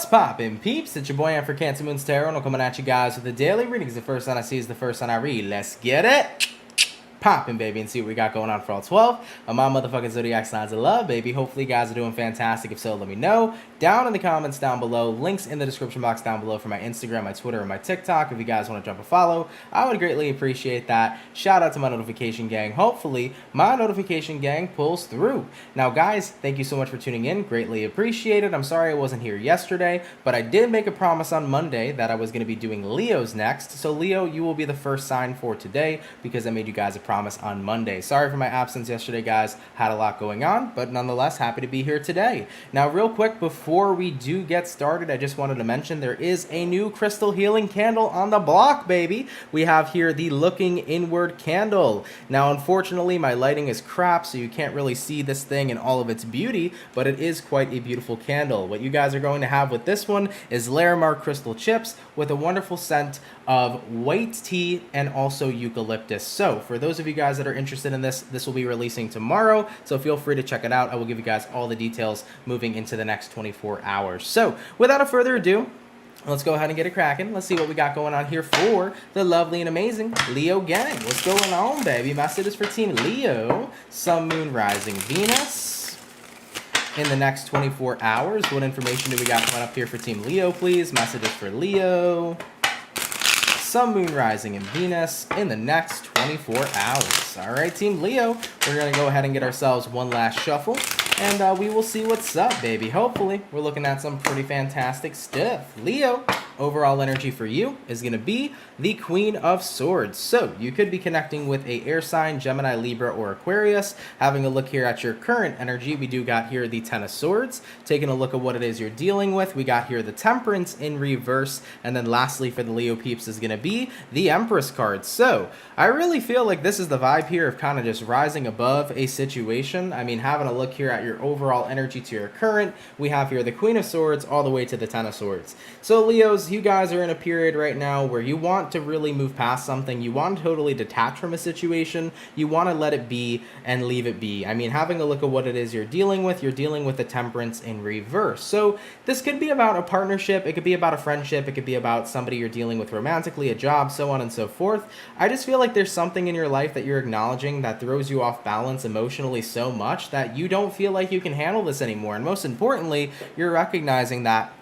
poppin', peeps? It's your boy Am for CancerMoonsTarot, and I'm coming at you guys with the daily readings. The first sign I see is the first sign I read. Let's get it poppin', baby, and see what we got going on for all 12 of my motherfucking zodiac signs of love, baby. Hopefully you guys are doing fantastic. If so, let me know down in the comments down below. Links in the description box down below for my Instagram, my Twitter, and my TikTok. If you guys want to jump a follow, I would greatly appreciate that. Shout out to my notification gang. Hopefully my notification gang pulls through. Now guys, thank you so much for tuning in. Greatly appreciated. I'm sorry I wasn't here yesterday, but I did make a promise on Monday that I was going to be doing Leo's next. So Leo, you will be the first sign for today because I made you guys a promise on Monday. Sorry for my absence yesterday, guys. Had a lot going on, but nonetheless, happy to be here today. Now, real quick, before we do get started, I just wanted to mention there is a new crystal healing candle on the block, baby. We have here the Looking Inward candle. Now, unfortunately, my lighting is crap, so you can't really see this thing in all of its beauty, but it is quite a beautiful candle. What you guys are going to have with this one is Larimar crystal chips with a wonderful scent of white tea and also eucalyptus. So for those of you guys that are interested in this will be releasing tomorrow, so feel free to check it out. I will give you guys all the details moving into the next 24 hours. So without further ado, let's go ahead and get it cracking. Let's see what we got going on here for the lovely and amazing Leo gang. What's going on, baby? Messages for Team Leo, Sun, Moon, Rising, Venus in the next 24 hours. What information do we got coming up here for Team Leo, please? Messages for Leo, Sun, Moon, Rising, and Venus in the next 24 hours. All right, Team Leo, we're going to go ahead and get ourselves one last shuffle, and we will see what's up, baby. Hopefully, we're looking at some pretty fantastic stuff. Leo, overall energy for you is going to be the Queen of Swords. So you could be connecting with a air sign, Gemini, Libra, or Aquarius. Having a look here at your current energy, we do got here the Ten of Swords. Taking a look at what it is you're dealing with, we got here the Temperance in reverse. And then lastly for the Leo peeps is going to be the Empress card. So I really feel like this is the vibe here of kind of just rising above a situation. I mean, having a look here at your overall energy to your current, we have here the Queen of Swords all the way to the Ten of Swords. So Leos, you guys are in a period right now where you want to really move past something. You want to totally detach from a situation. You want to let it be and leave it be. I mean, having a look at what it is you're dealing with the Temperance in reverse. So this could be about a partnership. It could be about a friendship. It could be about somebody you're dealing with romantically, a job, so on and so forth. I just feel like there's something in your life that you're acknowledging that throws you off balance emotionally so much that you don't feel like you can handle this anymore. And most importantly, you're recognizing that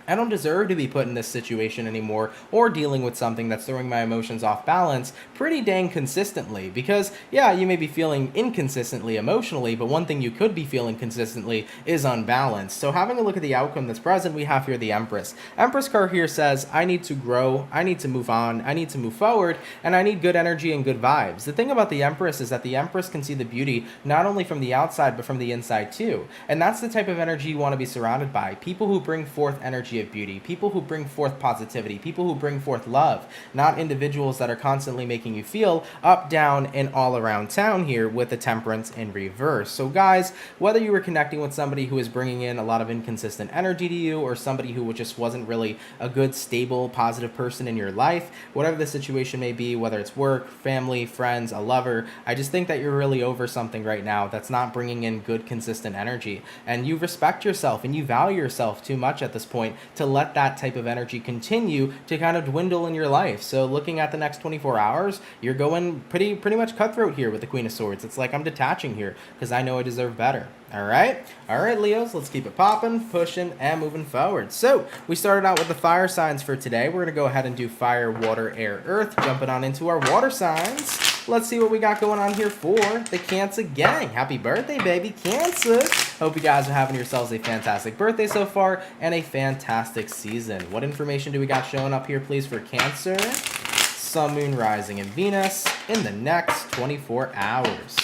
I don't deserve to be put in this situation anymore or dealing with something that's throwing my emotions off balance pretty dang consistently. Because, yeah, you may be feeling inconsistently emotionally, but one thing you could be feeling consistently is unbalanced. So having a look at the outcome that's present, we have here the Empress. Empress card here says, I need to grow, I need to move on, I need to move forward, and I need good energy and good vibes. The thing about the Empress is that the Empress can see the beauty not only from the outside, but from the inside too. And that's the type of energy you want to be surrounded by. People who bring forth energy of beauty, people who bring forth positivity, people who bring forth love, not individuals that are constantly making you feel up, down, and all around town here with the Temperance in reverse. So guys, whether you were connecting with somebody who is bringing in a lot of inconsistent energy to you or somebody who just wasn't really a good, stable, positive person in your life, whatever the situation may be, whether it's work, family, friends, a lover, I just think that you're really over something right now that's not bringing in good, consistent energy. And you respect yourself and you value yourself too much at this point to let that type of energy continue to kind of dwindle in your life. So looking at the next 24 hours, you're going pretty much cutthroat here with the Queen of Swords. It's like I'm detaching here because I know I deserve better. All right, Leos, let's keep it popping, pushing, and moving forward. So we started out with the fire signs for today. We're going to go ahead and do fire, water, air, earth, jumping on into our water signs. Let's see what we got going on here for the Cancer gang. Happy birthday, baby, Cancer. Hope you guys are having yourselves a fantastic birthday so far and a fantastic season. What information do we got showing up here, please, for Cancer, Sun, Moon, Rising, and Venus in the next 24 hours?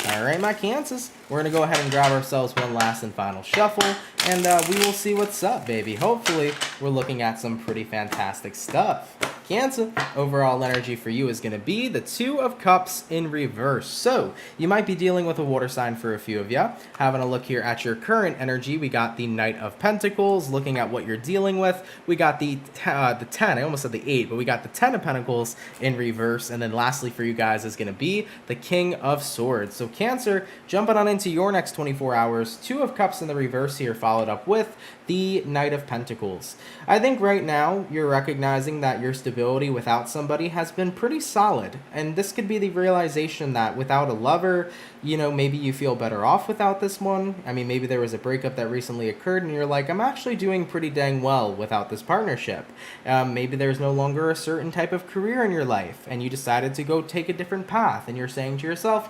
All right, my Cancers, we're going to go ahead and grab ourselves one last and final shuffle, and we will see what's up, baby. Hopefully, we're looking at some pretty fantastic stuff. Cancer, overall energy for you is going to be the Two of Cups in reverse. So you might be dealing with a water sign for a few of you. Having a look here at your current energy, we got the Knight of Pentacles. Looking at what you're dealing with, we got the 10. I almost said the 8, but we got the 10 of Pentacles in reverse. And then lastly for you guys is going to be the King of Swords. So Cancer, jumping on into your next 24 hours, Two of Cups in the reverse here, followed up with the Knight of Pentacles. I think right now you're recognizing that your stability without somebody has been pretty solid, and this could be the realization that without a lover, you know, maybe you feel better off without this one. I mean, maybe there was a breakup that recently occurred and you're like, I'm actually doing pretty dang well without this partnership. Maybe there's no longer a certain type of career in your life and you decided to go take a different path, and you're saying to yourself,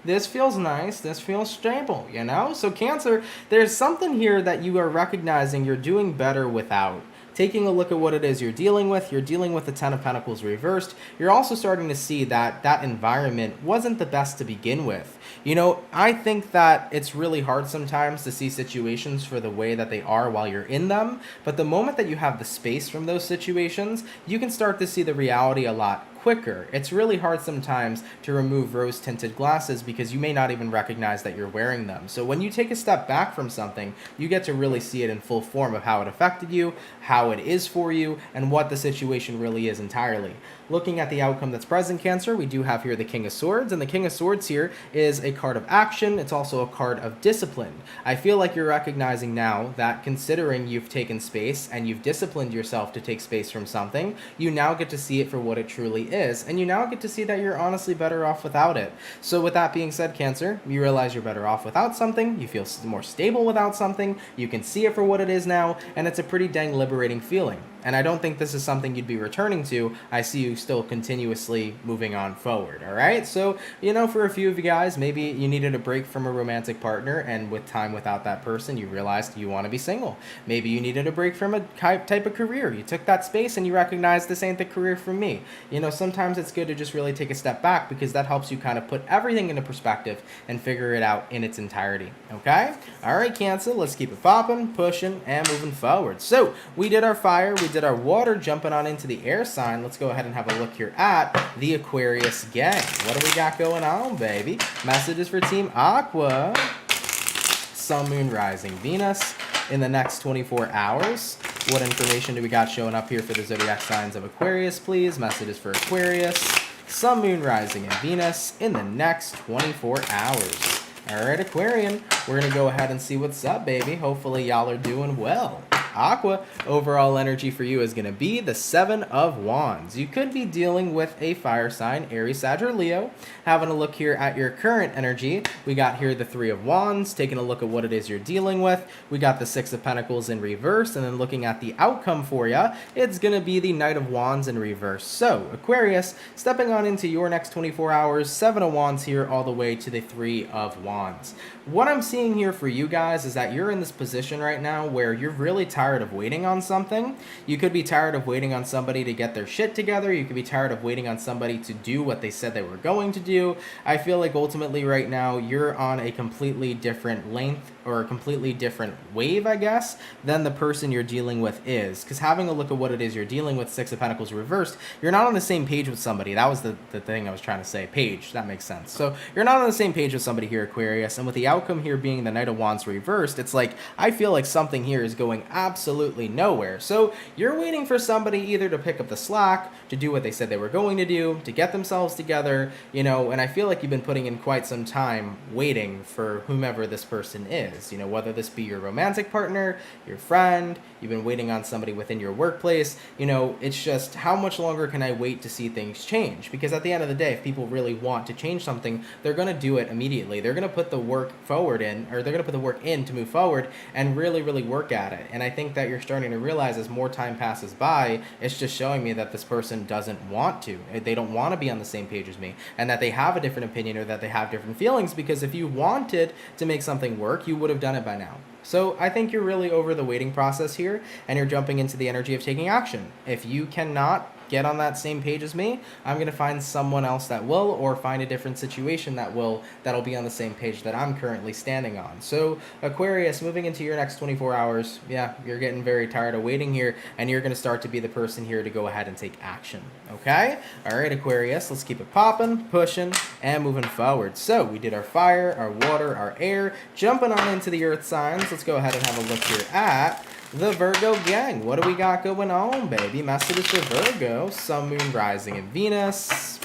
this feels nice, this feels stable, you know? So Cancer, there's something here that you are recognizing you're doing better without. Taking a look at what it is you're dealing with the 10 of Pentacles reversed. You're also starting to see that that environment wasn't the best to begin with. You know, I think that it's really hard sometimes to see situations for the way that they are while you're in them, but the moment that you have the space from those situations, you can start to see the reality a lot quicker. It's really hard sometimes to remove rose-tinted glasses because you may not even recognize that you're wearing them. So when you take a step back from something, you get to really see it in full form of how it affected you, how it is for you, and what the situation really is entirely. Looking at the outcome that's present, Cancer, we do have here the King of Swords, and the King of Swords here is a card of action. It's also a card of discipline. I feel like you're recognizing now that considering you've taken space and you've disciplined yourself to take space from something, you now get to see it for what it truly is, and you now get to see that you're honestly better off without it. So with that being said, Cancer, you realize you're better off without something, you feel more stable without something, you can see it for what it is now, and it's a pretty dang liberating feeling. And I don't think this is something you'd be returning to. I see you still continuously moving on forward, all right? So, you know, for a few of you guys, maybe you needed a break from a romantic partner, and with time without that person, you realized you want to be single. Maybe you needed a break from a type of career. You took that space and you recognized this ain't the career for me. You know, sometimes it's good to just really take a step back because that helps you kind of put everything into perspective and figure it out in its entirety, okay? All right, Cancer, let's keep it popping, pushing, and moving forward. So, we did our fire, we did our water, jumping on into the air sign. Let's go ahead and have a look here at the Aquarius gang. What do we got going on, baby? Messages for Team Aqua. Sun, Moon, Rising, Venus in the next 24 hours. What information do we got showing up here for the zodiac signs of Aquarius, please? Messages for Aquarius. Sun, Moon, Rising, and Venus in the next 24 hours. All right, Aquarian, we're going to go ahead and see what's up, baby. Hopefully y'all are doing well. Aqua, overall energy for you is going to be the 7 of Wands. You could be dealing with a fire sign, Aries, Sag, or Leo. Having a look here at your current energy, we got here the 3 of Wands, taking a look at what it is you're dealing with. We got the 6 of Pentacles in reverse, and then looking at the outcome for you, it's going to be the Knight of Wands in reverse. So, Aquarius, stepping on into your next 24 hours, 7 of Wands here all the way to the 3 of Wands. What I'm seeing here for you guys is that you're in this position right now where you're really tired of waiting on something. You could be tired of waiting on somebody to get their shit together. You could be tired of waiting on somebody to do what they said they were going to do. I feel like ultimately right now you're on a completely different length or a completely different wave, I guess, than the person you're dealing with is. Because having a look at what it is you're dealing with, 6 of Pentacles reversed, you're not on the same page with somebody. That was the thing I was trying to say. Page, that makes sense. So you're not on the same page with somebody here, Aquarius, and with the outcome here being the Knight of Wands reversed, it's like, I feel like something here is going absolutely nowhere. So you're waiting for somebody either to pick up the slack, to do what they said they were going to do, to get themselves together, you know, and I feel like you've been putting in quite some time waiting for whomever this person is, you know, whether this be your romantic partner, your friend, you've been waiting on somebody within your workplace, you know, it's just how much longer can I wait to see things change? Because at the end of the day, if people really want to change something, they're going to do it immediately. They're going to put the work forward in, or they're going to put the work in to move forward and really, really work at it. And I think that you're starting to realize as more time passes by, it's just showing me that this person doesn't want to. They don't want to be on the same page as me, and that they have a different opinion or that they have different feelings, because if you wanted to make something work, you would have done it by now. So I think you're really over the waiting process here, and you're jumping into the energy of taking action. If you cannot get on that same page as me, I'm going to find someone else that will, or find a different situation that'll be on the same page that I'm currently standing on. So Aquarius, moving into your next 24 hours, yeah, you're getting very tired of waiting here, and you're going to start to be the person here to go ahead and take action. Okay? All right, Aquarius, let's keep it popping, pushing, and moving forward. So we did our fire, our water, our air, jumping on into the earth signs. Let's go ahead and have a look here at the Virgo gang. What do we got going on, baby? Messages for Virgo, Sun, Moon, Rising, and Venus.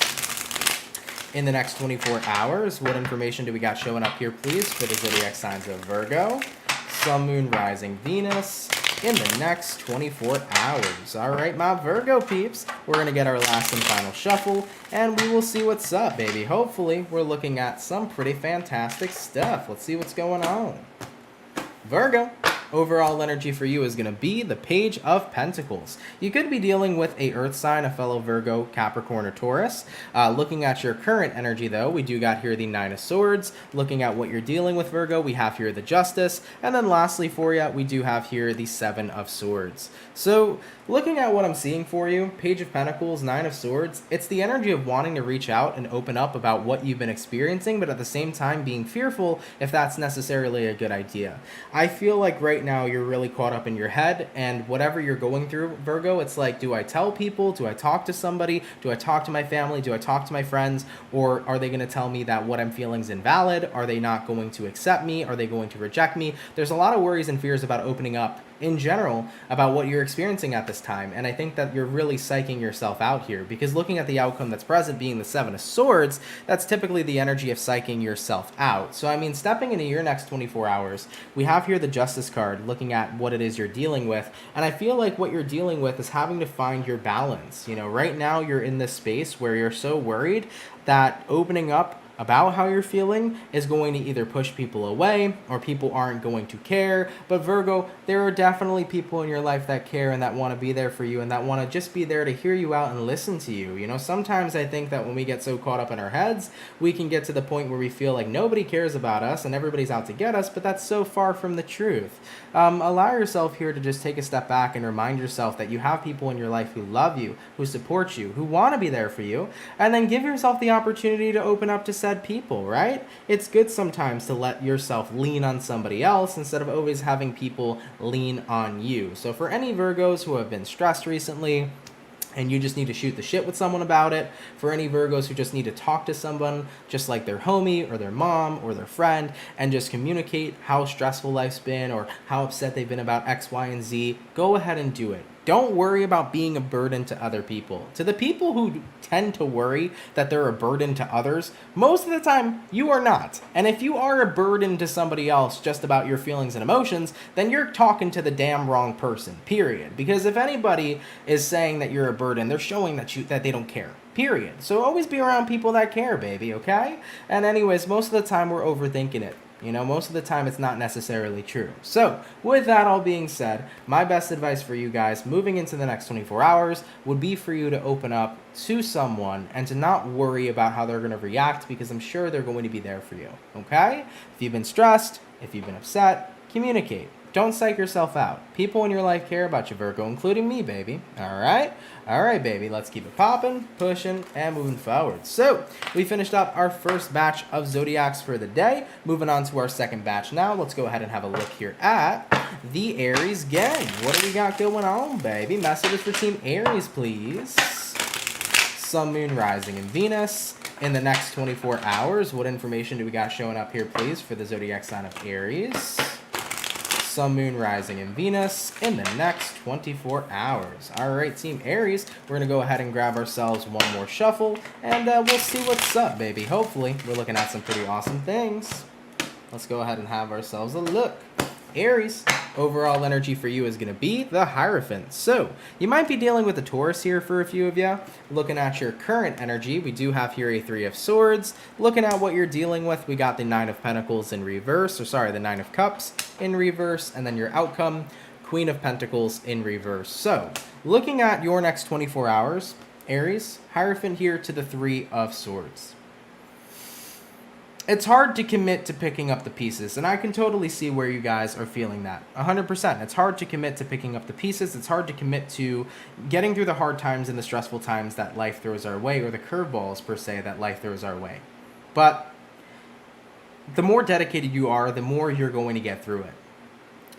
In the next 24 hours, what information do we got showing up here, please, for the zodiac signs of Virgo, Sun, Moon, Rising, Venus, in the next 24 hours. All right, my Virgo peeps, we're going to get our last and final shuffle, and we will see what's up, baby. Hopefully, we're looking at some pretty fantastic stuff. Let's see what's going on. Virgo. Overall energy for you is going to be the Page of Pentacles. You could be dealing with a earth sign, a fellow Virgo, Capricorn, or Taurus. Looking at your current energy, though, we do got here the Nine of Swords. Looking at what you're dealing with, Virgo, we have here the Justice. And then lastly for you, we do have here the Seven of Swords. So looking at what I'm seeing for you, Page of Pentacles, Nine of Swords, it's the energy of wanting to reach out and open up about what you've been experiencing, but at the same time being fearful if that's necessarily a good idea. I feel like right now you're really caught up in your head, and whatever you're going through, Virgo, it's like, do I tell people? Do I talk to somebody? Do I talk to my family? Do I talk to my friends? Or are they going to tell me that what I'm feeling is invalid? Are they not going to accept me? Are they going to reject me? There's a lot of worries and fears about opening up in general about what you're experiencing at this time, and I think that you're really psyching yourself out here, because looking at the outcome that's present being the Seven of Swords, that's typically the energy of psyching yourself out. So I mean, stepping into your next 24 hours, we have here the Justice card looking at what it is you're dealing with, and I feel like what you're dealing with is having to find your balance. You know, right now you're in this space where you're so worried that opening up about how you're feeling is going to either push people away or people aren't going to care. But Virgo, there are definitely people in your life that care and that want to be there for you and that want to just be there to hear you out and listen to you. You know, sometimes I think that when we get so caught up in our heads, we can get to the point where we feel like nobody cares about us and everybody's out to get us, but that's so far from the truth. Allow yourself here to just take a step back and remind yourself that you have people in your life who love you, who support you, who want to be there for you, and then give yourself the opportunity to open up to said people, right? It's good sometimes to let yourself lean on somebody else instead of always having people lean on you. So for any Virgos who have been stressed recently, and you just need to shoot the shit with someone about it, for any Virgos who just need to talk to someone, just like their homie or their mom or their friend, and just communicate how stressful life's been or how upset they've been about X, Y, and Z, go ahead and do it. Don't worry about being a burden to other people. To the people who tend to worry that they're a burden to others, most of the time, you are not. And if you are a burden to somebody else just about your feelings and emotions, then you're talking to the damn wrong person, period. Because if anybody is saying that you're a burden, they're showing that they don't care. Period. So always be around people that care, baby, okay? And anyways, most of the time we're overthinking it. You know, most of the time it's not necessarily true. So, with that all being said, my best advice for you guys moving into the next 24 hours would be for you to open up to someone and to not worry about how they're going to react, because I'm sure they're going to be there for you, okay? If you've been stressed, if you've been upset, communicate. Don't psych yourself out. People in your life care about you, Virgo, including me, baby. All right? All right, baby. Let's keep it popping, pushing, and moving forward. So, we finished up our first batch of zodiacs for the day. Moving on to our second batch now. Let's go ahead and have a look here at the Aries gang. What do we got going on, baby? Messages for Team Aries, please. Sun, Moon, Rising, and Venus. In the next 24 hours, what information do we got showing up here, please, for the zodiac sign of Aries? Sun, Moon, Rising, and Venus in the next 24 hours. All right, Team Aries, we're going to go ahead and grab ourselves one more shuffle, and we'll see what's up, baby. Hopefully, we're looking at some pretty awesome things. Let's go ahead and have ourselves a look. Aries, overall energy for you is going to be the Hierophant. So, you might be dealing with a Taurus here for a few of you. Looking at your current energy, we do have here a Three of Swords. Looking at what you're dealing with, we got the Nine of Pentacles in reverse, the Nine of Cups in reverse, and then your outcome, Queen of Pentacles in reverse. So, looking at your next 24 hours, Aries, Hierophant here to the Three of Swords. it's hard to commit to picking up the pieces, and I can totally see where you guys are feeling that. 100%. It's hard to commit to picking up the pieces. It's hard to commit to getting through the hard times and the stressful times that life throws our way, or the curveballs, per se, that life throws our way. But the more dedicated you are, the more you're going to get through it.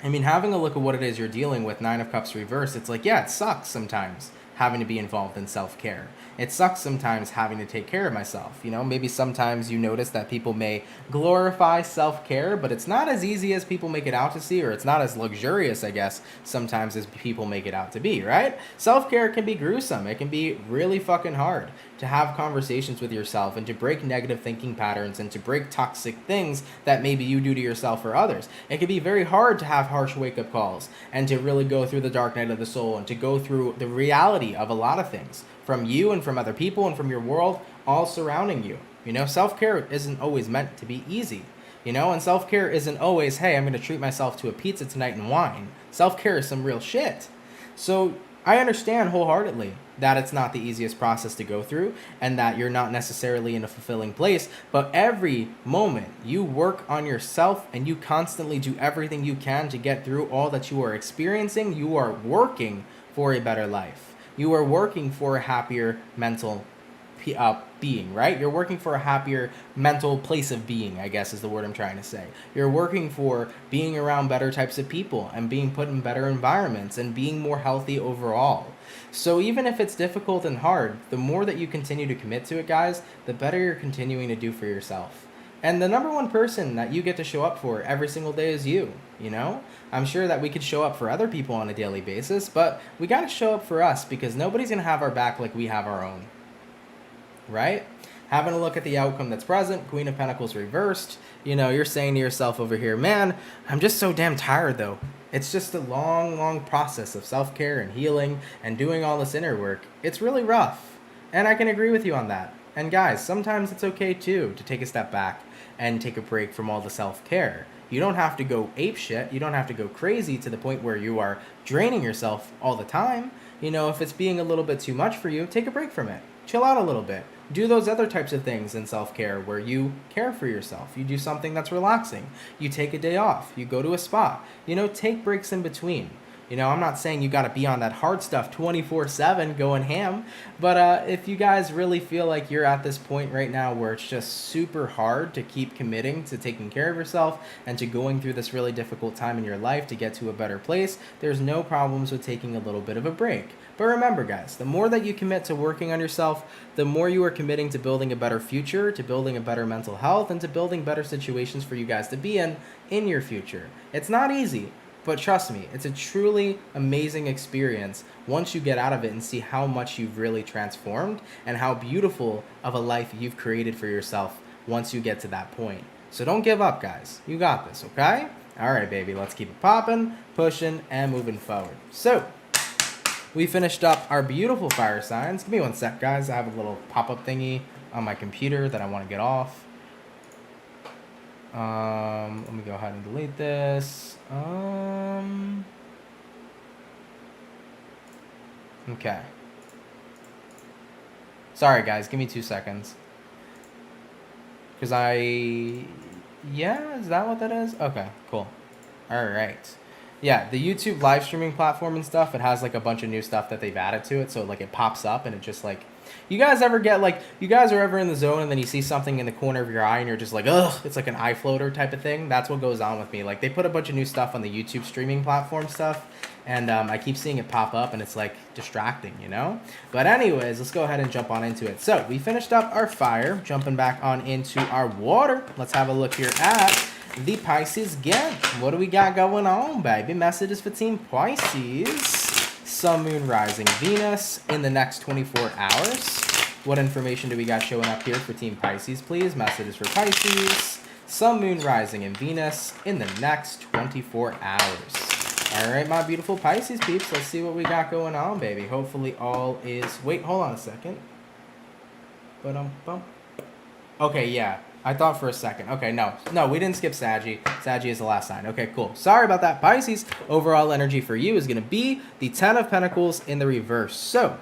I mean, having a look at what it is you're dealing with, Nine of Cups reversed, it's like, yeah, it sucks sometimes having to be involved in self-care. It sucks sometimes having to take care of myself. You know, maybe sometimes you notice that people may glorify self-care, but it's not as easy as people make it out to see, or it's not as luxurious, I guess, sometimes as people make it out to be, right? Self-care can be gruesome. It can be really fucking hard to have conversations with yourself and to break negative thinking patterns and to break toxic things that maybe you do to yourself or others. It can be very hard to have harsh wake-up calls and to really go through the dark night of the soul and to go through the reality of a lot of things from you and from other people and from your world all surrounding you. You know, self-care isn't always meant to be easy. You know, and self-care isn't always, hey, I'm going to treat myself to a pizza tonight and wine. Self-care is some real shit. So I understand wholeheartedly that it's not the easiest process to go through and that you're not necessarily in a fulfilling place, but every moment you work on yourself and you constantly do everything you can to get through all that you are experiencing, you are working for a better life. You are working for a happier mental being, right? You're working for a happier mental place of being, I guess is the word I'm trying to say. You're working for being around better types of people and being put in better environments and being more healthy overall. So even if it's difficult and hard, the more that you continue to commit to it, guys, the better you're continuing to do for yourself. And the number one person that you get to show up for every single day is you, you know? I'm sure that we could show up for other people on a daily basis, but we got to show up for us because nobody's going to have our back like we have our own. Right? Having a look at the outcome that's present, Queen of Pentacles reversed. You know, you're saying to yourself over here, man, I'm just so damn tired though. It's just a long, long process of self-care and healing and doing all this inner work. It's really rough. And I can agree with you on that. And guys, sometimes it's okay too to take a step back and take a break from all the self-care. You don't have to go apeshit. You don't have to go crazy to the point where you are draining yourself all the time. You know, if it's being a little bit too much for you, take a break from it. Chill out a little bit. Do those other types of things in self-care where you care for yourself. You do something that's relaxing. You take a day off. You go to a spa. You know, take breaks in between. You know, I'm not saying you got to be on that hard stuff 24/7 going ham, but if you guys really feel like you're at this point right now where it's just super hard to keep committing to taking care of yourself and to going through this really difficult time in your life to get to a better place, there's no problems with taking a little bit of a break. But remember, guys, the more that you commit to working on yourself, the more you are committing to building a better future, to building a better mental health, and to building better situations for you guys to be in your future. It's not easy. But trust me, it's a truly amazing experience once you get out of it and see how much you've really transformed and how beautiful of a life you've created for yourself once you get to that point. So don't give up, guys. You got this, okay? All right, baby, let's keep it popping, pushing, and moving forward. So we finished up our beautiful fire signs. Give me one sec, guys. I have a little pop-up thingy on my computer that I want to get off. Let me go ahead and delete this. Okay. Sorry, guys. Give me 2 seconds. Because yeah, is that what that is? Okay, cool. All right. Yeah, the YouTube live streaming platform and stuff, it has like a bunch of new stuff that they've added to it. So like it pops up and it just like, you guys ever get like, you guys are ever in the zone and then you see something in the corner of your eye and you're just like, ugh, it's like an eye floater type of thing. That's what goes on with me. Like they put a bunch of new stuff on the YouTube streaming platform stuff. And I keep seeing it pop up and it's like distracting, you know? But anyways, let's go ahead and jump on into it. So we finished up our fire, jumping back on into our water. Let's have a look here at the Pisces again. What do we got going on, baby? Messages for Team Pisces. Sun, Moon, Rising, Venus in the next 24 hours. What information do we got showing up here for Team Pisces, please? Messages for Pisces. Sun, Moon, Rising, and Venus in the next 24 hours. All right, my beautiful Pisces peeps. Let's see what we got going on, baby. Hopefully all is... Wait, hold on a second. Okay, yeah. I thought for a second. Okay, no, we didn't skip Saggy. Saggy is the last sign. Okay, cool. Sorry about that, Pisces. Overall energy for you is going to be the 10 of Pentacles in the reverse. So,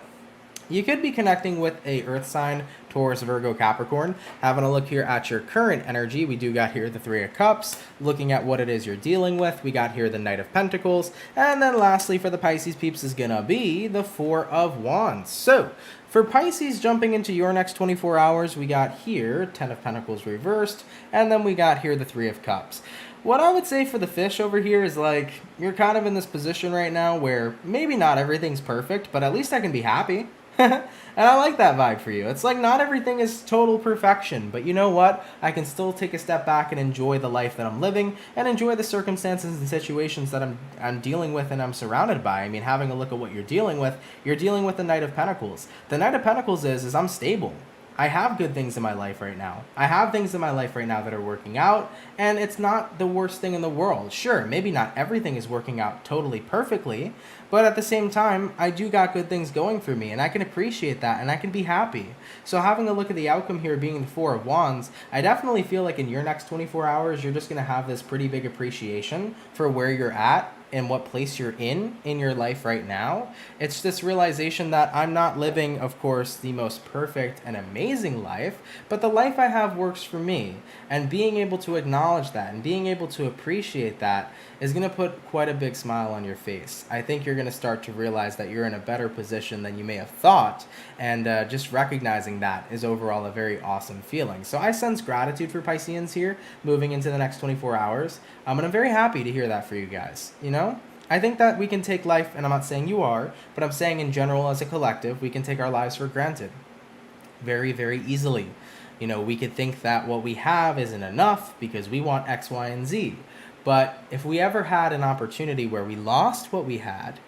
you could be connecting with a earth sign, Taurus, Virgo, Capricorn. Having a look here at your current energy, we do got here the Three of Cups. Looking at what it is you're dealing with, we got here the Knight of Pentacles. And then lastly for the Pisces peeps is gonna be the Four of Wands. So, for Pisces, jumping into your next 24 hours, we got here Ten of Pentacles reversed, and then we got here the Three of Cups. What I would say for the fish over here is like, you're kind of in this position right now where maybe not everything's perfect, but at least I can be happy. And I like that vibe for you. It's like not everything is total perfection, but you know what? I can still take a step back and enjoy the life that I'm living and enjoy the circumstances and situations that I'm dealing with and I'm surrounded by. I mean, having a look at what you're dealing with the Knight of Pentacles. The Knight of Pentacles is I'm stable. I have good things in my life right now. I have things in my life right now that are working out, and it's not the worst thing in the world. Sure, maybe not everything is working out totally perfectly, but at the same time, I do got good things going for me, and I can appreciate that, and I can be happy. So having a look at the outcome here being the Four of Wands, I definitely feel like in your next 24 hours, you're just going to have this pretty big appreciation for where you're at and what place you're in your life right now. It's this realization that I'm not living, of course, the most perfect and amazing life, but the life I have works for me. And being able to acknowledge that and being able to appreciate that is going to put quite a big smile on your face. I think you're going to start to realize that you're in a better position than you may have thought, and just recognizing that is overall a very awesome feeling. So I sense gratitude for Pisceans here moving into the next 24 hours. And I'm very happy to hear that for you guys, you know? I think that we can take life, and I'm not saying you are, but I'm saying in general as a collective, we can take our lives for granted very, very easily. You know, we could think that what we have isn't enough because we want X, Y, and Z. But if we ever had an opportunity where we lost what we had,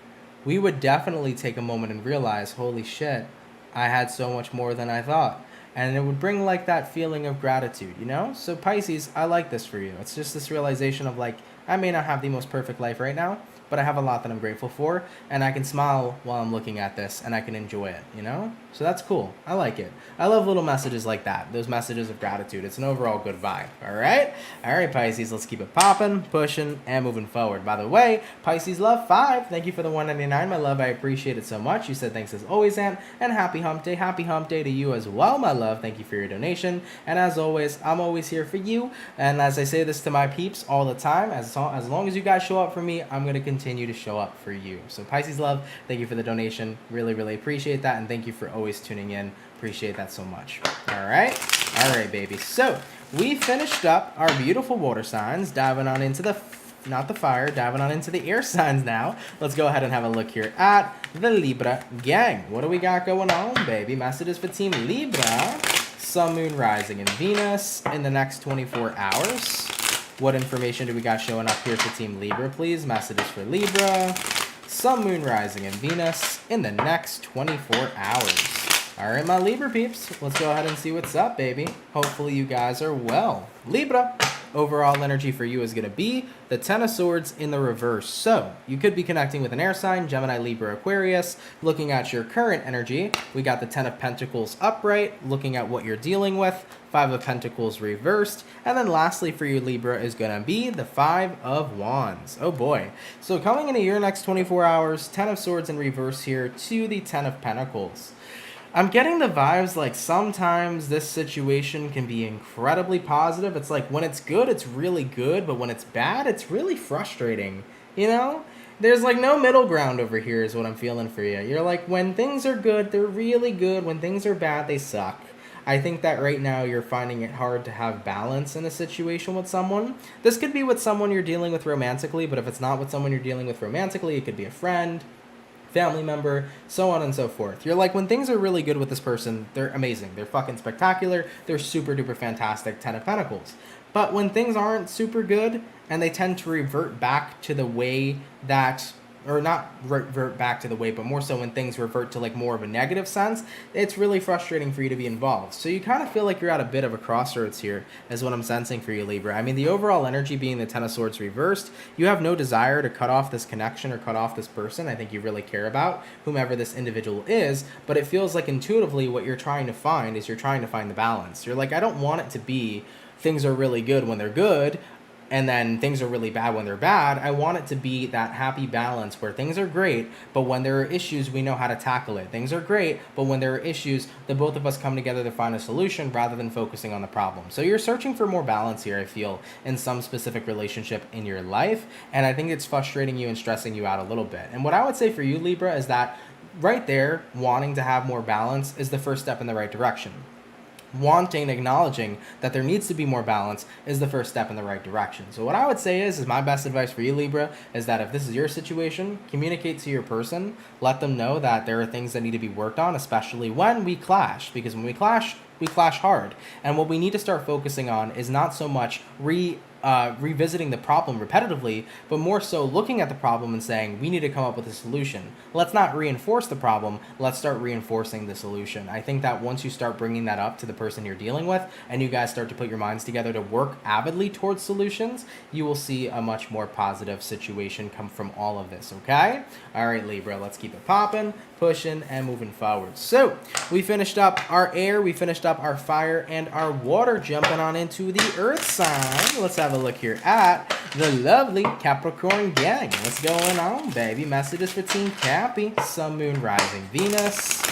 we would definitely take a moment and realize, holy shit, I had so much more than I thought. And it would bring like that feeling of gratitude, you know? So Pisces, I like this for you. It's just this realization of like, I may not have the most perfect life right now, but I have a lot that I'm grateful for, and I can smile while I'm looking at this, and I can enjoy it, you know? So that's cool. I like it. I love little messages like that, those messages of gratitude. It's an overall good vibe, all right? All right, Pisces, let's keep it popping, pushing, and moving forward. By the way, Pisces Love 5, thank you for the 199, my love. I appreciate it so much. You said thanks as always, Ann, and happy hump day. Happy hump day to you as well, my love. Thank you for your donation, and as always, I'm always here for you, and as I say this to my peeps all the time, as long as you guys show up for me, I'm going to continue to show up for you. So Pisces Love, thank you for the donation. Really, really appreciate that, and thank you for always tuning in. Appreciate that so much. All right, baby. So we finished up our beautiful water signs, diving on into the not the fire, diving on into the air signs now. Let's go ahead and have a look here at the Libra gang. What do we got going on, baby? Messages for Team Libra. Sun, Moon, Rising, and Venus in the next 24 hours. What information do we got showing up here for Team Libra, please? Messages for Libra. Sun, Moon, Rising, and Venus in the next 24 hours. All right, my Libra peeps, let's go ahead and see what's up, baby. Hopefully you guys are well. Libra, overall energy for you is going to be the Ten of Swords in the reverse. So you could be connecting with an air sign, Gemini, Libra, Aquarius. Looking at your current energy, we got the Ten of Pentacles upright, looking at what you're dealing with, Five of Pentacles reversed, and then lastly for you, Libra, is going to be the Five of Wands. Oh boy. So coming into your next 24 hours, Ten of Swords in reverse here to the Ten of Pentacles. I'm getting the vibes like sometimes this situation can be incredibly positive. It's like when it's good, it's really good, but when it's bad, it's really frustrating, you know? There's like no middle ground over here is what I'm feeling for you. You're like, when things are good, they're really good. When things are bad, they suck. I think that right now you're finding it hard to have balance in a situation with someone. This could be with someone you're dealing with romantically, but if it's not with someone you're dealing with romantically, it could be a friend, family member, so on and so forth. You're like, when things are really good with this person, they're amazing. They're fucking spectacular. They're super duper fantastic, Ten of Pentacles. But when things aren't super good and they tend to revert back to the way that, or not revert back to the way, but more so when things revert to like more of a negative sense, it's really frustrating for you to be involved. So you kind of feel like you're at a bit of a crossroads here is what I'm sensing for you, Libra. I mean, the overall energy being the Ten of Swords reversed, you have no desire to cut off this connection or cut off this person. I think you really care about whomever this individual is, but it feels like intuitively what you're trying to find is you're trying to find the balance. You're like, I don't want it to be things are really good when they're good, and then things are really bad when they're bad. I want it to be that happy balance where things are great, but when there are issues, we know how to tackle it. Things are great, but when there are issues, the both of us come together to find a solution rather than focusing on the problem. So you're searching for more balance here, I feel, in some specific relationship in your life, and I think it's frustrating you and stressing you out a little bit. And what I would say for you, Libra, is that right there, wanting to have more balance is the first step in the right direction. Wanting, acknowledging that there needs to be more balance is the first step in the right direction. So what I would say is my best advice for you, Libra, is that if this is your situation, communicate to your person, let them know that there are things that need to be worked on, especially when we clash, because when we clash hard. And what we need to start focusing on is not so much revisiting the problem repetitively, but more so looking at the problem and saying, we need to come up with a solution. Let's not reinforce the problem, let's start reinforcing the solution. I think that once you start bringing that up to the person you're dealing with, and you guys start to put your minds together to work avidly towards solutions, you will see a much more positive situation come from all of this, okay? All right, Libra, let's keep it popping, pushing, and moving forward. So, we finished up our air, we finished up our fire, and our water, jumping on into the earth sign. Let's have a look here at the lovely Capricorn gang. What's going on, baby? Messages for Team Cappy. Sun, Moon, Rising, Venus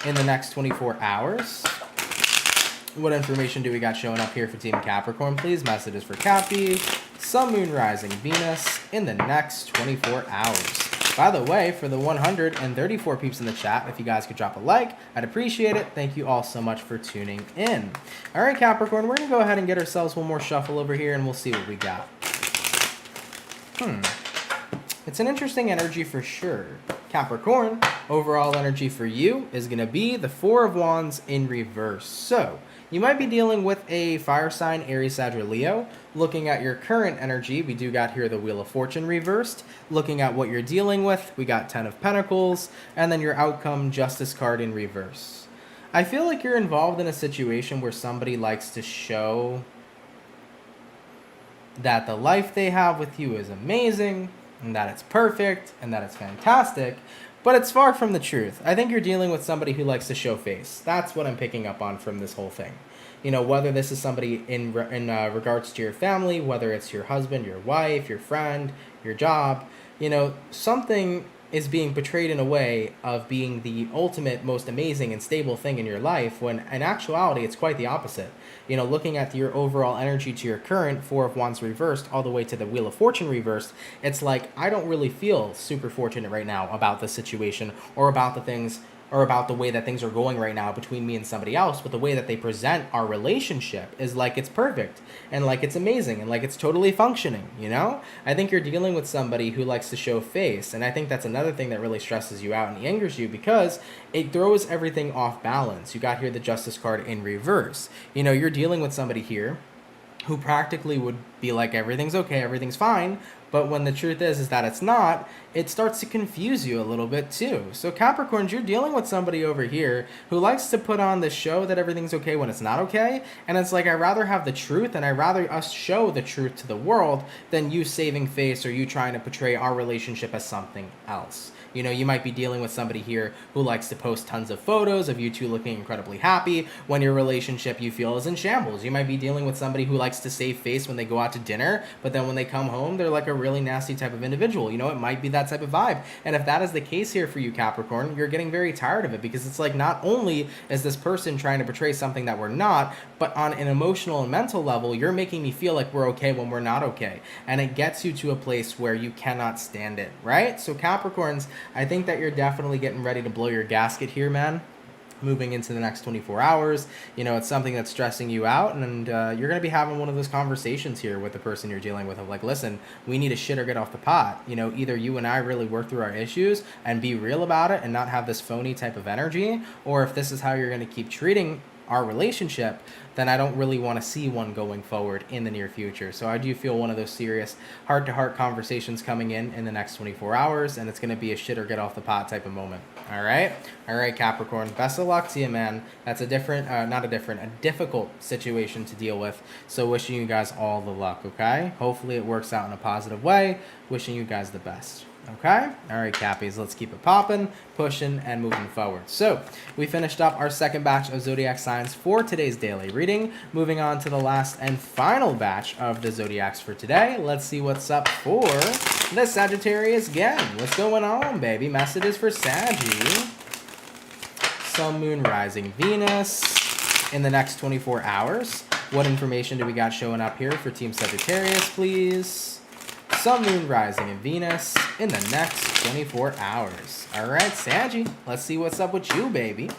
in the next 24 hours. What information do we got showing up here for Team Capricorn, please? Messages for Cappy. Sun, Moon, Rising, Venus in the next 24 hours. By the way, for the 134 peeps in the chat, if you guys could drop a like, I'd appreciate it. Thank you all so much for tuning in. All right, Capricorn, we're going to go ahead and get ourselves one more shuffle over here, and we'll see what we got. It's an interesting energy for sure. Capricorn, overall energy for you is going to be the Four of Wands in reverse. So, you might be dealing with a fire sign, Aries, Sag, or Leo. Looking at your current energy, we do got here the Wheel of Fortune reversed. Looking at what you're dealing with, we got 10 of Pentacles, and then your outcome, Justice card in reverse. I feel like you're involved in a situation where somebody likes to show that the life they have with you is amazing, and that it's perfect, and that it's fantastic, but it's far from the truth. I think you're dealing with somebody who likes to show face. That's what I'm picking up on from this whole thing. You know, whether this is somebody in regards to your family, whether it's your husband, your wife, your friend, your job, you know, something is being portrayed in a way of being the ultimate, most amazing and stable thing in your life, when in actuality, it's quite the opposite. You know, looking at your overall energy to your current Four of Wands reversed all the way to the Wheel of Fortune reversed, it's like, I don't really feel super fortunate right now about the situation or about the things or about the way that things are going right now between me and somebody else, but the way that they present our relationship is like it's perfect and like it's amazing and like it's totally functioning, you know? I think you're dealing with somebody who likes to show face, and I think that's another thing that really stresses you out and angers you because it throws everything off balance. You got here the Justice card in reverse. You know, you're dealing with somebody here who practically would be like, everything's okay, everything's fine, but when the truth is that it's not, it starts to confuse you a little bit too. So Capricorns, you're dealing with somebody over here who likes to put on the show that everything's okay when it's not okay, and it's like, I'd rather have the truth, and I'd rather us show the truth to the world than you saving face or you trying to portray our relationship as something else. You know, you might be dealing with somebody here who likes to post tons of photos of you two looking incredibly happy when your relationship you feel is in shambles. You might be dealing with somebody who likes to save face when they go out to dinner, but then when they come home, they're like a really nasty type of individual. You know, it might be that type of vibe. And if that is the case here for you, Capricorn, you're getting very tired of it because it's like, not only is this person trying to portray something that we're not, but on an emotional and mental level, you're making me feel like we're okay when we're not okay. And it gets you to a place where you cannot stand it, right? So Capricorns, I think that you're definitely getting ready to blow your gasket here, man. Moving into the next 24 hours, you know, it's something that's stressing you out, and you're going to be having one of those conversations here with the person you're dealing with of like, listen, we need to shit or get off the pot. You know, either you and I really work through our issues and be real about it and not have this phony type of energy, or if this is how you're going to keep treating our relationship, then I don't really want to see one going forward in the near future. So I do feel one of those serious heart-to-heart conversations coming in the next 24 hours, and it's going to be a shit or get off the pot type of moment. All right, Capricorn, best of luck to you, man. That's a difficult situation to deal with. So wishing you guys all the luck, okay? Hopefully it works out in a positive way. Wishing you guys the best. Okay? All right, Cappies, let's keep it popping, pushing, and moving forward. So, we finished up our second batch of zodiac signs for today's daily reading. Moving on to the last and final batch of the zodiacs for today. Let's see what's up for the Sagittarius gang. What's going on, baby? Messages for Saggy. Sun, Moon, Rising, Venus in the next 24 hours. What information do we got showing up here for Team Sagittarius, please? Sun, Moon, Rising, and Venus in the next 24 hours. All right, Saggy, let's see what's up with you, baby.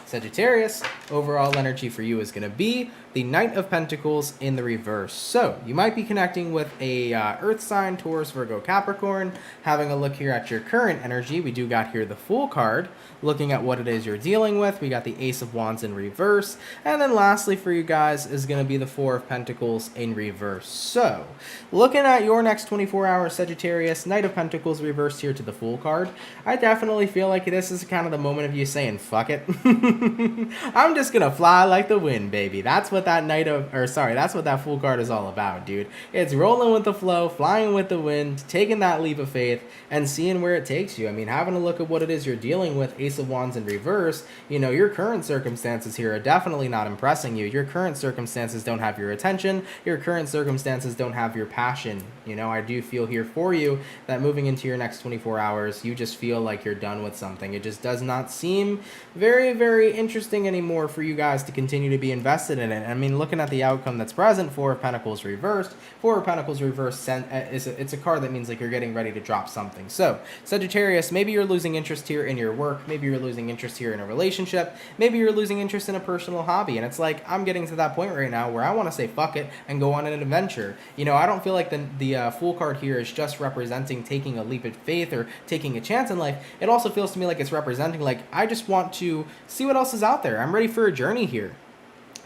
Sagittarius, overall energy for you is going to be the Knight of Pentacles in the reverse. So, you might be connecting with a Earth sign, Taurus, Virgo, Capricorn. Having a look here at your current energy, we do got here the Fool card. Looking at what it is you're dealing with, we got the Ace of Wands in reverse. And then lastly for you guys is going to be the Four of Pentacles in reverse. So, looking at your next 24 hours, Sagittarius, Knight of Pentacles reversed here to the Fool card. I definitely feel like this is kind of the moment of you saying, fuck it. I'm just gonna fly like the wind, baby. That's what that that's what that Fool card is all about, dude. It's rolling with the flow, flying with the wind, taking that leap of faith, and seeing where it takes you. I mean, having a look at what it is you're dealing with, Ace of Wands in reverse, you know, your current circumstances here are definitely not impressing you. Your current circumstances don't have your attention. Your current circumstances don't have your passion. You know, I do feel here for you that moving into your next 24 hours, you just feel like you're done with something. It just does not seem very, very interesting anymore for you guys to continue to be invested in it. I mean, looking at the outcome that's present, Four of Pentacles reversed. Four of Pentacles reversed, it's a card that means like you're getting ready to drop something. So, Sagittarius, maybe you're losing interest here in your work. Maybe you're losing interest here in a relationship. Maybe you're losing interest in a personal hobby. And it's like, I'm getting to that point right now where I want to say fuck it and go on an adventure. You know, I don't feel like the Fool card here is just representing taking a leap of faith or taking a chance in life. It also feels to me like it's representing like, I just want to see what else is out there. I'm ready for a journey here.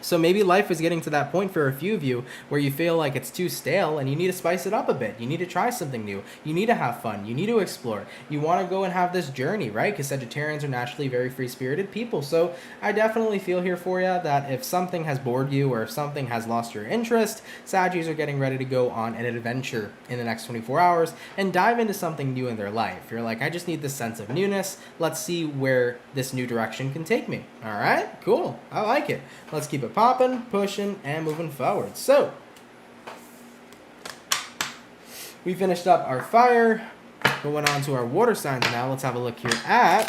So maybe life is getting to that point for a few of you where you feel like it's too stale and you need to spice it up a bit. You need to try something new. You need to have fun. You need to explore. You want to go and have this journey, right? Because Sagittarians are naturally very free-spirited people. So I definitely feel here for you that if something has bored you or if something has lost your interest, Saggies are getting ready to go on an adventure in the next 24 hours and dive into something new in their life. You're like, I just need this sense of newness. Let's see where this new direction can take me. All right, cool. I like it. Let's keep it popping, pushing, and moving forward. So, we finished up our fire. Going on to our water signs now. Let's have a look here at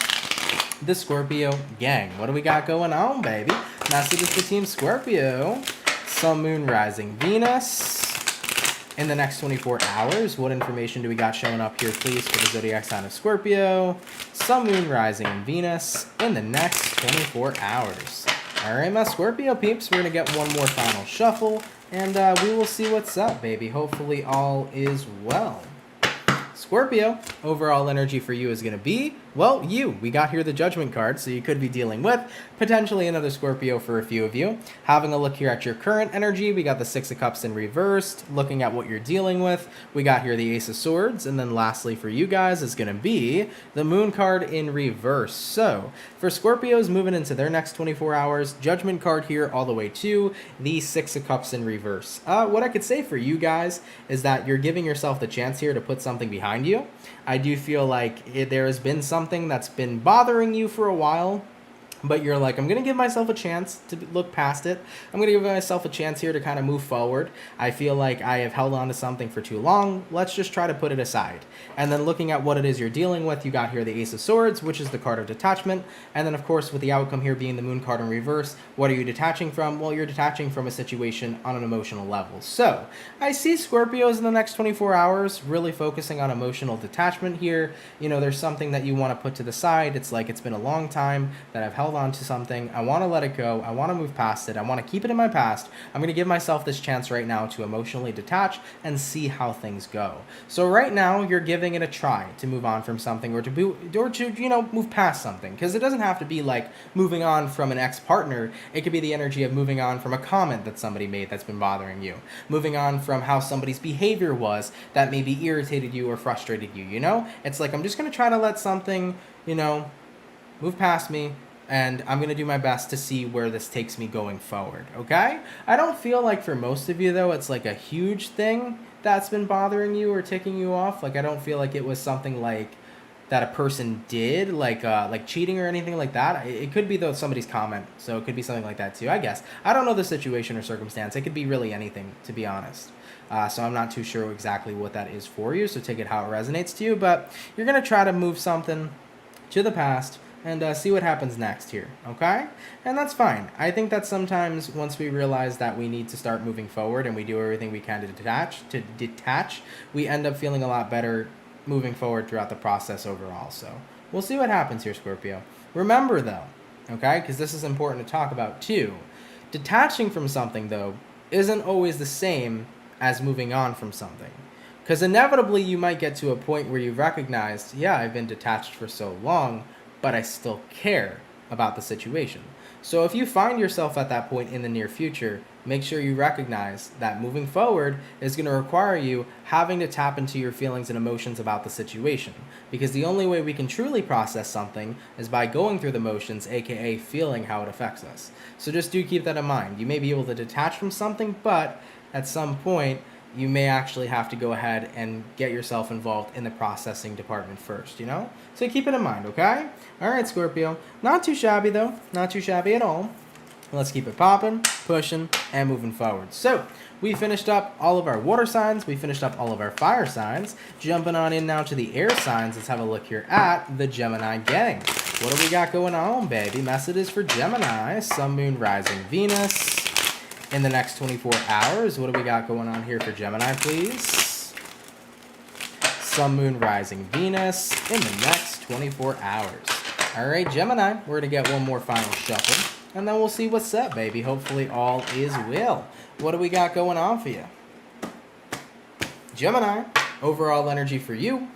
the Scorpio gang. What do we got going on, baby? Messages for Team Scorpio. Sun, Moon, Rising, Venus in the next 24 hours. What information do we got showing up here, please, for the zodiac sign of Scorpio? Sun, Moon, Rising, and Venus in the next 24 hours. All right, my Scorpio peeps, we're going to get one more final shuffle, and we will see what's up, baby. Hopefully all is well. Scorpio, overall energy for you is going to be, well, you. We got here the Judgment card, so you could be dealing with potentially another Scorpio for a few of you. Having a look here at your current energy, we got the Six of Cups in reversed. Looking at what you're dealing with, we got here the Ace of Swords. And then lastly for you guys is going to be the Moon card in reverse. So for Scorpios moving into their next 24 hours, Judgment card here all the way to the Six of Cups in reverse. What I could say for you guys is that you're giving yourself the chance here to put something behind you. I do feel like there has been something that's been bothering you for a while, but you're like, I'm going to give myself a chance to look past it. I'm going to give myself a chance here to kind of move forward. I feel like I have held on to something for too long. Let's just try to put it aside. And then looking at what it is you're dealing with, you got here the Ace of Swords, which is the card of detachment. And then, of course, with the outcome here being the Moon card in reverse, what are you detaching from? Well, you're detaching from a situation on an emotional level. So I see Scorpios in the next 24 hours really focusing on emotional detachment here. You know, there's something that you want to put to the side. It's like it's been a long time that I've held on to something. I want to let it go. I want to move past it. I want to keep it in my past. I'm going to give myself this chance right now to emotionally detach and see how things go. So right now you're giving it a try to move on from something or to you know, move past something, because it doesn't have to be like moving on from an ex-partner. It could be the energy of moving on from a comment that somebody made that's been bothering you, moving on from how somebody's behavior was that maybe irritated you or frustrated you. You know, it's like, I'm just going to try to let something, you know, move past me, and I'm going to do my best to see where this takes me going forward, okay? I don't feel like for most of you, though, it's like a huge thing that's been bothering you or ticking you off. Like, I don't feel like it was something like that a person did, like cheating or anything like that. It could be though somebody's comment, so it could be something like that too, I guess. I don't know the situation or circumstance. It could be really anything, to be honest. So I'm not too sure exactly what that is for you, so take it how it resonates to you. But you're going to try to move something to the past and see what happens next here, okay? And that's fine. I think that sometimes once we realize that we need to start moving forward and we do everything we can to detach, we end up feeling a lot better moving forward throughout the process overall. So we'll see what happens here, Scorpio. Remember though, okay, because this is important to talk about too, detaching from something though isn't always the same as moving on from something. Because inevitably you might get to a point where you've recognized, yeah, I've been detached for so long, but I still care about the situation. So if you find yourself at that point in the near future, make sure you recognize that moving forward is going to require you having to tap into your feelings and emotions about the situation. Because the only way we can truly process something is by going through the motions, aka feeling how it affects us. So just do keep that in mind. You may be able to detach from something, but at some point, you may actually have to go ahead and get yourself involved in the processing department first, you know? So keep it in mind, okay? All right, Scorpio. Not too shabby, though. Not too shabby at all. Let's keep it popping, pushing, and moving forward. So we finished up all of our water signs. We finished up all of our fire signs. Jumping on in now to the air signs. Let's have a look here at the Gemini gang. What do we got going on, baby? Messages for Gemini. Sun, Moon, Rising, Venus. In the next 24 hours, what do we got going on here for Gemini, please? Sun, Moon, Rising, Venus in the next 24 hours. All right, Gemini, we're going to get one more final shuffle, and then we'll see what's up, baby. Hopefully all is well. What do we got going on for you? Gemini, overall energy for you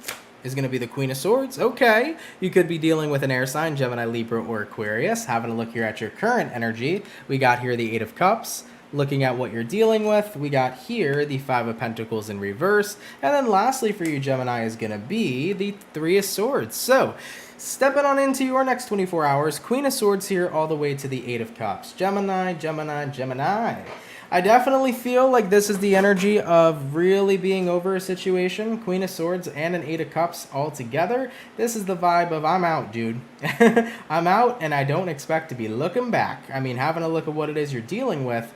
is going to be the Queen of Swords. Okay, you could be dealing with an air sign, Gemini, Libra, or Aquarius. Having a look here at your current energy, we got here the Eight of Cups. Looking at what you're dealing with, we got here the Five of Pentacles in reverse. And then lastly for you, Gemini, is going to be the Three of Swords. So, stepping on into your next 24 hours, Queen of Swords here all the way to the Eight of Cups. Gemini, Gemini, Gemini. I definitely feel like this is the energy of really being over a situation. Queen of Swords and an Eight of Cups all together. This is the vibe of I'm out, dude. I'm out and I don't expect to be looking back. I mean, having a look at what it is you're dealing with,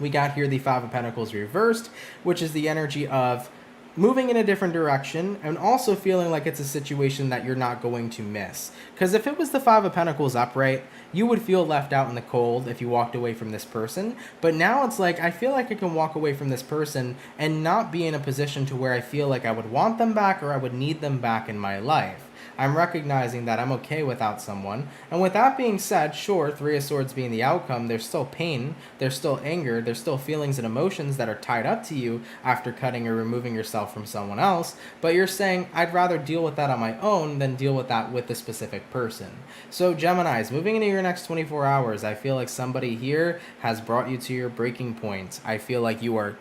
we got here the Five of Pentacles reversed, which is the energy of moving in a different direction and also feeling like it's a situation that you're not going to miss. Because if it was the Five of Pentacles upright, you would feel left out in the cold if you walked away from this person. But now it's like, I feel like I can walk away from this person and not be in a position to where I feel like I would want them back or I would need them back in my life. I'm recognizing that I'm okay without someone. And with that being said, sure, Three of Swords being the outcome, there's still pain, there's still anger, there's still feelings and emotions that are tied up to you after cutting or removing yourself from someone else. But you're saying, I'd rather deal with that on my own than deal with that with the specific person. So Geminis, moving into your next 24 hours, I feel like somebody here has brought you to your breaking point. I feel like you are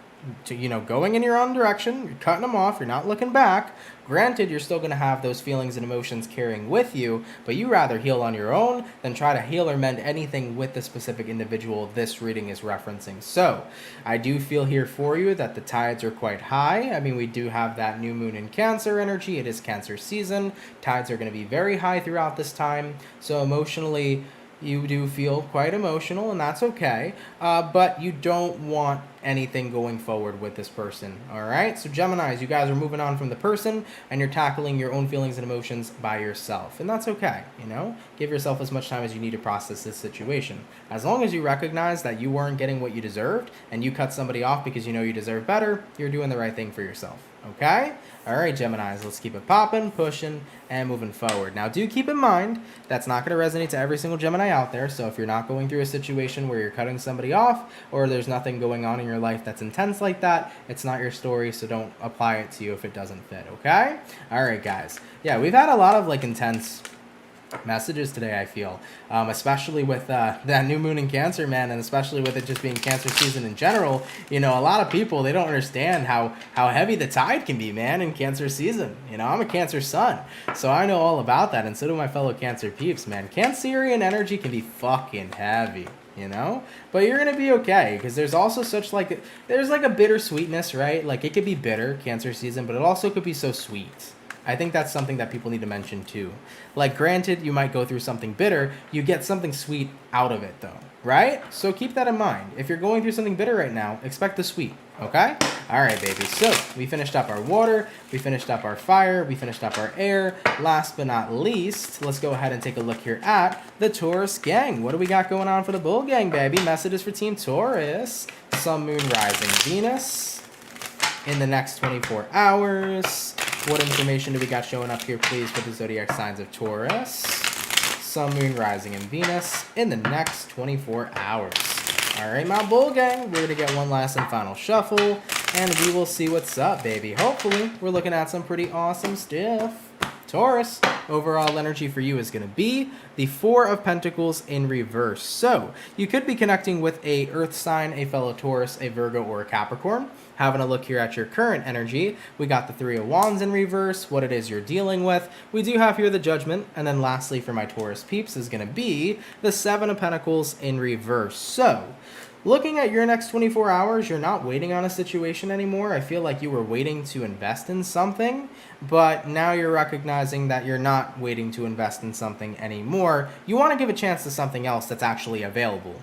going in your own direction, you're cutting them off, you're not looking back. Granted, you're still going to have those feelings and emotions carrying with you, but you rather heal on your own than try to heal or mend anything with the specific individual this reading is referencing. So, I do feel here for you that the tides are quite high. I mean, we do have that new moon in Cancer energy. It is Cancer season. Tides are going to be very high throughout this time. So, emotionally, you do feel quite emotional, and that's okay. But you don't want anything going forward with this person, all right? So Geminis, you guys are moving on from the person, and you're tackling your own feelings and emotions by yourself, and that's okay, Give yourself as much time as you need to process this situation. As long as you recognize that you weren't getting what you deserved, and you cut somebody off because you know you deserve better, you're doing the right thing for yourself, okay? All right, Geminis, let's keep it popping, pushing, and moving forward. Now, do keep in mind, that's not going to resonate to every single Gemini out there, so if you're not going through a situation where you're cutting somebody off, or there's nothing going on in your life that's intense like that, it's not your story, so don't apply it to you if it doesn't fit, okay? All right, guys. Yeah, we've had a lot of, intense messages today, I feel, especially with that new moon in Cancer, man, and especially with it just being Cancer season in general. A lot of people, they don't understand how heavy the tide can be, man, in Cancer season. I'm a Cancer sun, so I know all about that, and so do my fellow Cancer peeps, man. Cancerian energy can be fucking heavy. you know? But you're gonna be okay, because there's also there's like a bittersweetness, right? Like, it could be bitter, Cancer season, but it also could be so sweet. I think that's something that people need to mention too. Like, granted, you might go through something bitter, you get something sweet out of it though, right? So keep that in mind. If you're going through something bitter right now, expect the sweet, okay? All right, baby. So we finished up our water, we finished up our fire, we finished up our air. Last but not least, let's go ahead and take a look here at the Taurus gang. What do we got going on for the bull gang, baby? Messages for Team Taurus. Sun, Moon, Rising, Venus in the next 24 hours. What information do we got showing up here, please, for the zodiac signs of Taurus? Sun, Moon, Rising, and Venus in the next 24 hours. All right, my bull gang, we're going to get one last and final shuffle, and we will see what's up, baby. Hopefully, we're looking at some pretty awesome stuff. Taurus, overall energy for you is going to be the Four of Pentacles in reverse. So, you could be connecting with a Earth sign, a fellow Taurus, a Virgo, or a Capricorn. Having a look here at your current energy, we got the Three of Wands in reverse, what it is you're dealing with. We do have here the Judgment, and then lastly for my Taurus peeps is going to be the Seven of Pentacles in reverse. So, looking at your next 24 hours, you're not waiting on a situation anymore. I feel like you were waiting to invest in something, but now you're recognizing that you're not waiting to invest in something anymore. You want to give a chance to something else that's actually available.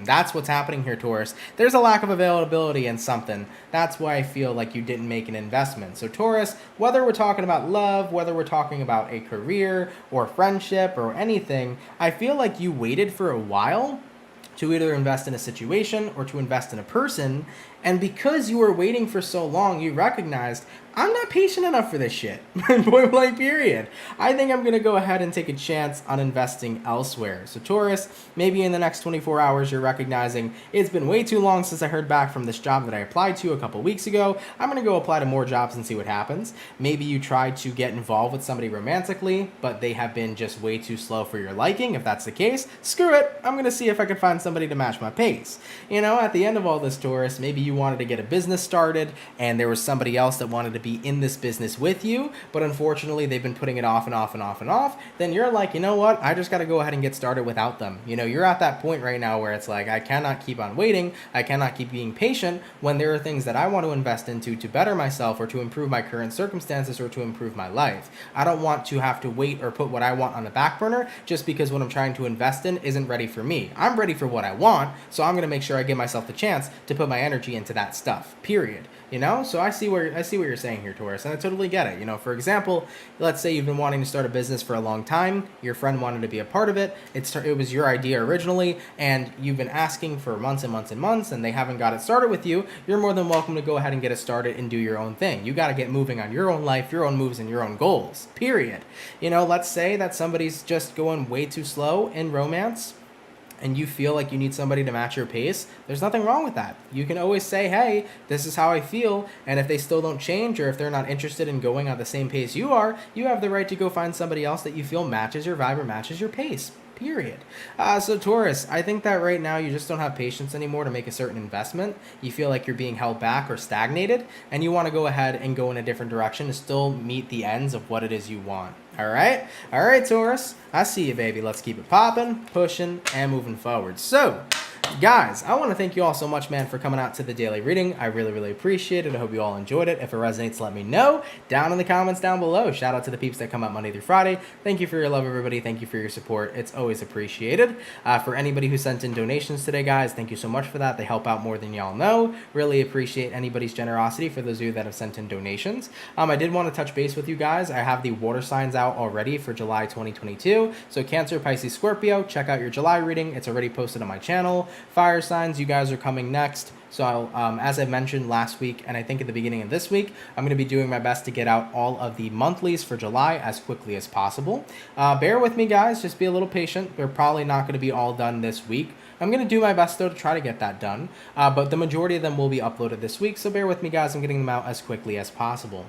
That's what's happening here, Taurus. There's a lack of availability in something. That's why I feel like you didn't make an investment. So Taurus, whether we're talking about love, whether we're talking about a career or friendship or anything, I feel like you waited for a while to either invest in a situation or to invest in a person. And because you were waiting for so long, you recognized, I'm not patient enough for this shit. Point blank period. I think I'm going to go ahead and take a chance on investing elsewhere. So Taurus, maybe in the next 24 hours, you're recognizing it's been way too long since I heard back from this job that I applied to a couple weeks ago. I'm going to go apply to more jobs and see what happens. Maybe you tried to get involved with somebody romantically, but they have been just way too slow for your liking. If that's the case, screw it. I'm going to see if I can find somebody to match my pace. You know, at the end of all this, Taurus, maybe you wanted to get a business started and there was somebody else that wanted to be in this business with you, but unfortunately they've been putting it off and off and off and off. Then you're like, you know what? I just got to go ahead and get started without them. You know, you're at that point right now where it's like, I cannot keep on waiting. I cannot keep being patient when there are things that I want to invest into to better myself or to improve my current circumstances or to improve my life. I don't want to have to wait or put what I want on the back burner just because what I'm trying to invest in isn't ready for me. I'm ready for what I want, so I'm going to make sure I give myself the chance to put my energy into that stuff, period. You know, so I see what you're saying here, Taurus, and I totally get it. You know, for example, let's say you've been wanting to start a business for a long time, your friend wanted to be a part of it, it was your idea originally, and you've been asking for months and months and months, and they haven't got it started with you. You're more than welcome to go ahead and get it started and do your own thing. You got to get moving on your own life, your own moves, and your own goals, period. You know, let's say that somebody's just going way too slow in romance, and you feel like you need somebody to match your pace, there's nothing wrong with that. You can always say, hey, this is how I feel, and if they still don't change or if they're not interested in going at the same pace you are, you have the right to go find somebody else that you feel matches your vibe or matches your pace. Period. So Taurus, I think that right now you just don't have patience anymore to make a certain investment. You feel like you're being held back or stagnated, and you want to go ahead and go in a different direction to still meet the ends of what it is you want. All right, Taurus, I see you, baby. Let's keep it popping, pushing, and moving forward. So, guys, I want to thank you all so much, man, for coming out to the daily reading. I really, really appreciate it. I hope you all enjoyed it. If it resonates, let me know down in the comments down below. Shout out to the peeps that come out Monday through Friday. Thank you for your love, everybody. Thank you for your support. It's always appreciated. For anybody who sent in donations today, guys, thank you so much for that. They help out more than y'all know. Really appreciate anybody's generosity for those of you that have sent in donations. I did want to touch base with you guys. I have the water signs out already for July 2022. So Cancer, Pisces, Scorpio, check out your July reading. It's already posted on my channel. Fire signs, you guys are coming next. So as I mentioned last week, and I think at the beginning of this week, I'm going to be doing my best to get out all of the monthlies for July as quickly as possible. Bear with me, guys. Just be a little patient. They're probably not going to be all done this week. I'm going to do my best, though, to try to get that done. But the majority of them will be uploaded this week. So bear with me, guys. I'm getting them out as quickly as possible.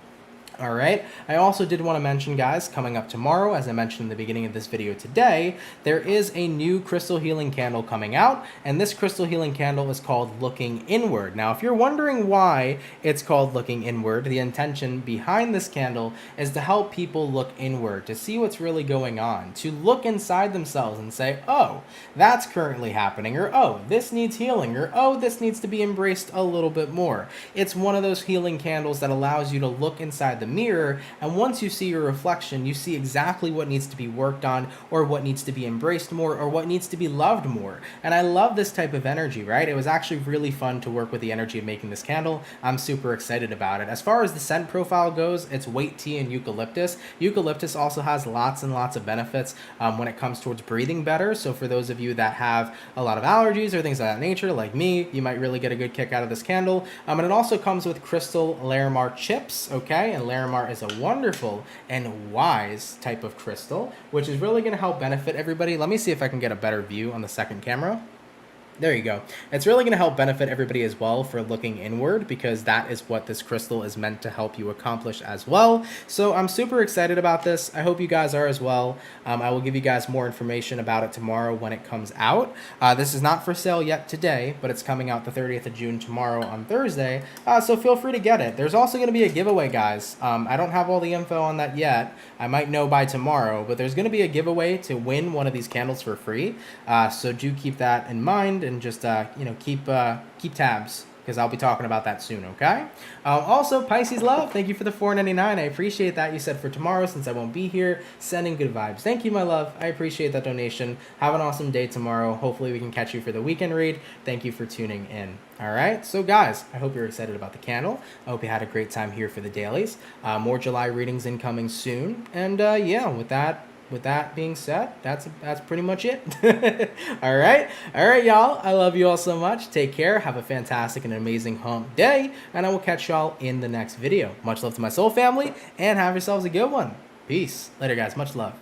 All right. I also did want to mention, guys, coming up tomorrow, as I mentioned in the beginning of this video today, there is a new crystal healing candle coming out, and this crystal healing candle is called Looking Inward. Now, if you're wondering why it's called Looking Inward, the intention behind this candle is to help people look inward, to see what's really going on, to look inside themselves and say, oh, that's currently happening, or oh, this needs healing, or oh, this needs to be embraced a little bit more. It's one of those healing candles that allows you to look inside the mirror, and once you see your reflection, you see exactly what needs to be worked on, or what needs to be embraced more, or what needs to be loved more. And I love this type of energy, right? It was actually really fun to work with the energy of making this candle. I'm super excited about it. As far as the scent profile goes, it's wheat tea and eucalyptus. Eucalyptus also has lots and lots of benefits when it comes towards breathing better. So for those of you that have a lot of allergies or things of that nature, like me, you might really get a good kick out of this candle. And it also comes with crystal Larimar chips, okay? And Larimar is a wonderful and wise type of crystal, which is really going to help benefit everybody. Let me see if I can get a better view on the second camera. There you go. It's really going to help benefit everybody as well for looking inward, because that is what this crystal is meant to help you accomplish as well. So I'm super excited about this. I hope you guys are as well. I will give you guys more information about it tomorrow when it comes out. This is not for sale yet today, but it's coming out the 30th of June tomorrow on Thursday. So feel free to get it. There's also going to be a giveaway, guys. I don't have all the info on that yet. I might know by tomorrow, but there's going to be a giveaway to win one of these candles for free. So do keep that in mind, and just keep tabs, because I'll be talking about that soon, okay? Also, Pisces love, thank you for the $4.99. I appreciate that. You said for tomorrow, since I won't be here, sending good vibes. Thank you, my love. I appreciate that donation. Have an awesome day tomorrow. Hopefully we can catch you for the weekend read. Thank you for tuning in. All right, so guys, I hope you're excited about the candle. I hope you had a great time here for the dailies. More July readings incoming soon. And yeah, with that being said, that's pretty much it. all right, y'all. I love you all so much. Take care. Have a fantastic and amazing hump day, and I will catch y'all in the next video. Much love to my soul family, and have yourselves a good one. Peace. Later, guys. Much love.